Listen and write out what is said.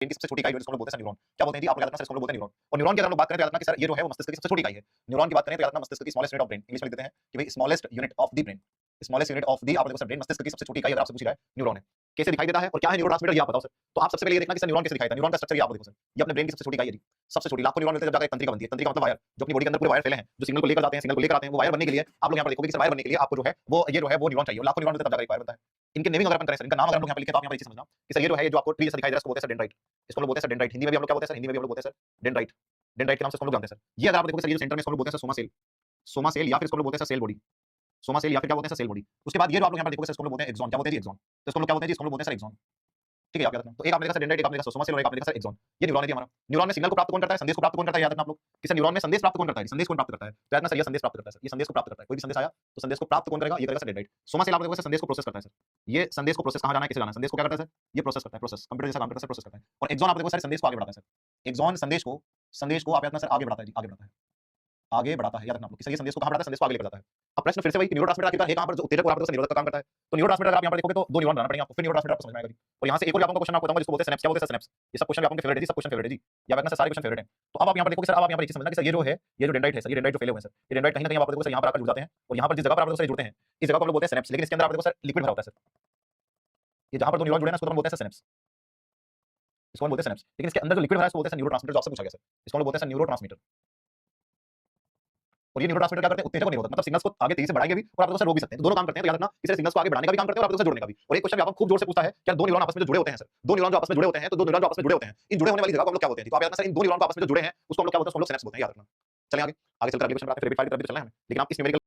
की सबसे छोटी इकाई जिसको हम लोग बोलते हैं न्यूरॉन। क्या बोलते हैं जी? आप लोग याद रखना, इसको हम लोग बोलते हैं न्यूरॉन। और न्यूरॉन की अगर हम लोग बात करें तो याद रखना कि सर ये जो है वो मस्तिष्क की सबसे छोटी इकाई है। न्यूरॉन की बात करें तो याद रखना मस्तिष्क की smallest unit of brain, English में लिख देते हैं कि भाई smallest unit of the brain. Smallest unit of the आप देखो सर ब्रेन मस्तिष्क की सबसे छोटी इकाई अगर आपसे पूछ रहा है न्यूरॉन है। कैसे दिखाई देता है और क्या है न्यूरोट्रांसमीटर ये आप बताओ सर। तो आप सबसे पहले ये देखना कि सर न्यूरॉन कैसे दिखाई देता है। न्यूरॉन का स्ट्रक्चर ये आप देखो सर। ये अपने ब्रेन की सबसे छोटी इकाई है जी। सबसे छोटी लाखों न्यूरॉन मिलते हैं जब जाकर एक तंत्रिका बनती है। तंत्रिका मतलब वायर, जो अपनी बॉडी के अंदर पूरे वायर फैले हैं, जो सिग्नल को लेकर जाते हैं, सिग्नल को लेकर आते हैं। वो वायर बनने के लिए आप लोग यहाँ पर देखोगे कि सर वायर बनने के लिए आपको जो है वो ये जो है वो न्यूरॉन चाहिए। लाखों न्यूरॉन मिलते हैं तब जाकर एक वायर बनता है। इनके नेमिंग अगर अपन करें सर, इनका नाम अगर हम लोग यहाँ पे लिखें तो आप यहाँ पर ये चीज समझना कि सर ये जो है ये जो आपको ट्री जैसा दिखाई दे रहा है इसको बोलते हैं सर डेंड्राइट। इसको हम लोग बोलते हैं सर डेंड्राइट। हिंदी में भी हम लोग क्या बोलते हैं सर? हिंदी में भी हम लोग बोलते हैं सर डेंड्राइट। डेंड्राइट के नाम से इसको हम लोग जानते हैं सर। ये अगर आप देखोगे सर ये जो सेंटर में इसको हम लोग बोलते हैं sir soma cell. Soma cell या फिर इसको हम लोग बोलते हैं sir cell body. Soma cell या फिर क्या बोलते हैं सर सेल बॉडी। उसके बाद ये जो आप लोग यहाँ पर देखोगे सर इसको हम लोग बोलते हैं एक्सॉन। क्या बोलते हैं जी? एक्सॉन। तो इसको हम लोग क्या बोलते हैं जी? इसको हम लोग बोलते हैं सर एक्सॉन। ठीक है, आप याद रखना। तो एक आपने देखा सर डेंड्राइट, एक आपने देखा सोमा सेल और एक आपने देखा सर एक्सॉन। ये न्यूरॉन है जी हमारा। न्यूरॉन में सिग्नल को प्राप्त कौन करता है? संदेश को प्राप्त कौन करता है? याद रखना आप लोग कि सर न्यूरॉन में संदेश प्राप्त कौन करता है? संदेश कौन प्राप्त करता है? तो याद रखना सर ये संदेश प्राप्त करता है सर। ये संदेश को प्राप्त करता है। कोई भी संदेश आया तो संदेश को प्राप्त कौन करेगा? ये करेगा सर डेंड्राइट। सोमा सेल आप देखोगे सर संदेश को प्रोसेस करता है सर। ये संदेश को प्रोसेस कहां जाना है, किसे जाना है? संदेश को क्या करता है सर? ये प्रोसेस करता है, प्रोसेस कंप्यूटर जैसा काम करता है सर, प्रोसेस करता है। और एक्सॉन आप देखो सर संदेश को आगे बढ़ाता है सर। एक्सॉन संदेश को आप याद रखना सर आगे बढ़ाता है जी, आगे बढ़ाता है। आगे बढ़ाता है, याद रखना आप लोग कि सर ये संदेश को कहां बढ़ाता है? संदेश को आगे लेकर जाता है। अब प्रश्न फिर से वही कि न्यूरोट्रांसमीटर आखिरकार है कहां पर? जो उत्तेजक और आप देखो निरोधक का काम करता है। तो न्यूरोट्रांसमीटर अगर आप यहां पर देखोगे तो दो न्यूरॉन बनाना पड़ेगा आपको, फिर न्यूरोट्रांसमीटर आपको समझ में आएगा जी। और यहां से एक और आपको क्वेश्चन आपको बताऊंगा जिसको बोलते हैं सिनेप्स। क्या बोलते हैं सर? सिनेप्स। ये सब क्वेश्चन आपके फेवरेट है जी, सब क्वेश्चन फेवरेट है जी। याद रखना सर सारे क्वेश्चन फेवरेट है। तो अब आप यहां पर देखोगे सर, अब आप यहां पर एक चीज समझना कि सर ये जो है ये जो डेंड्राइट है सर, ये डेंड्राइट जो फैले हुए हैं सर, ये डेंड्राइट कहीं ना कहीं आप देखोगे सर यहां पर आकर जुड़ जाते हैं। और यहां पर जिस जगह पर आप देखो सर जुड़ते हैं इस जगह को हम लोग बोलते हैं सिनेप्स। लेकिन इसके अंदर आप देखो सर लिक्विड भरा होता है सर। ये जहां पर दो न्यूरॉन जुड़े हैं उसको हम बोलते हैं सर सिनेप्स। इसको हम बोलते हैं सिनेप्स। लेकिन इसके अंदर जो लिक्विड भरा है उसको बोलते हैं सर न्यूरोट्रांसमीटर, जो आपसे पूछा गया सर। इसको हम लोग बोलते हैं सर न्यूरोट्रांसमीटर। और ये न्यूरोट्रांसमीटर क्या करते हैं? उत्तेजक और निरोधक, मतलब सिग्नल्स को आगे तेजी से बढ़ाएंगे भी और आप लोग सर रोक भी सकते हैं। तो दोनों काम करते हैं। तो याद रखना इसे सिग्नल्स को आगे बढ़ाने का भी काम करते हैं और आप लोग जोड़ने का भी। और एक क्वेश्चन यहाँ पर खूब जोर से पूछता है कि दो न्यूरॉन आपस में जो जुड़े होते हैं सर, दो न्यूरॉन जो आपस में जुड़े होते हैं, तो दो न्यूरॉन जो आपस में जुड़े होते हैं, इन जुड़े होने वाली जगह को हम लोग क्या बोलते हैं? तो आप याद रखना सर इन दो न्यूरॉन को आपस में जो जुड़े हैं उसको हम लोग क्या बोलते हैं? उसको हम लोग सिनेप्स बोलते हैं, याद रखना। चलिए आगे चलते हैं अगले क्वेश्चन पर आते हैं। फेवरेट फाइल की तरफ भी तो चलना है हमें, लेकिन आप इस न्यूमेरिकल